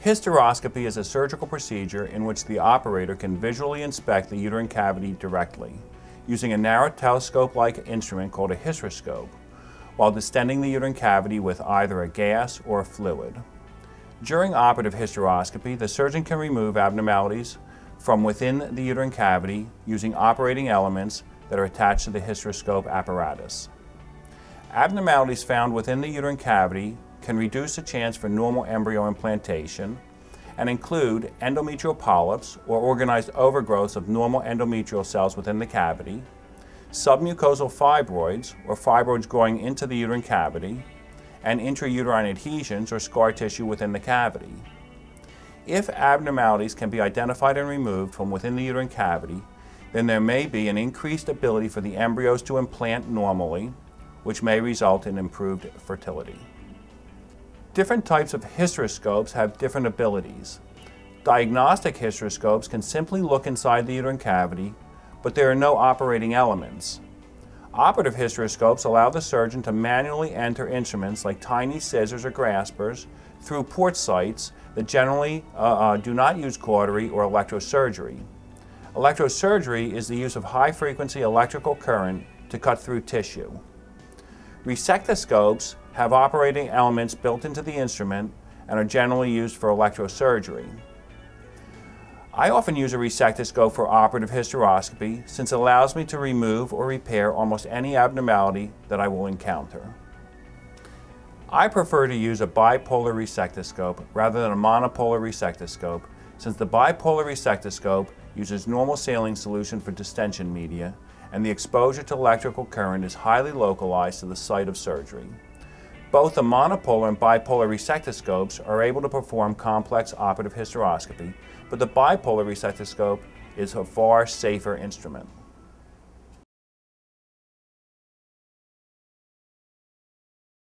Hysteroscopy is a surgical procedure in which the operator can visually inspect the uterine cavity directly, using a narrow telescope-like instrument called a hysteroscope, while distending the uterine cavity with either a gas or a fluid. During operative hysteroscopy, the surgeon can remove abnormalities from within the uterine cavity using operating elements that are attached to the hysteroscope apparatus. Abnormalities found within the uterine cavity can reduce the chance for normal embryo implantation and include endometrial polyps or organized overgrowths of normal endometrial cells within the cavity, submucosal fibroids or fibroids growing into the uterine cavity, and intrauterine adhesions or scar tissue within the cavity. If abnormalities can be identified and removed from within the uterine cavity, then there may be an increased ability for the embryos to implant normally, which may result in improved fertility. Different types of hysteroscopes have different abilities. Diagnostic hysteroscopes can simply look inside the uterine cavity, but there are no operating elements. Operative hysteroscopes allow the surgeon to manually enter instruments like tiny scissors or graspers through port sites that generally do not use cautery or electrosurgery. Electrosurgery is the use of high-frequency electrical current to cut through tissue. Resectoscopes have operating elements built into the instrument and are generally used for electrosurgery. I often use a resectoscope for operative hysteroscopy since it allows me to remove or repair almost any abnormality that I will encounter. I prefer to use a bipolar resectoscope rather than a monopolar resectoscope since the bipolar resectoscope uses normal saline solution for distension media and the exposure to electrical current is highly localized to the site of surgery. Both the monopolar and bipolar resectoscopes are able to perform complex operative hysteroscopy, but the bipolar resectoscope is a far safer instrument.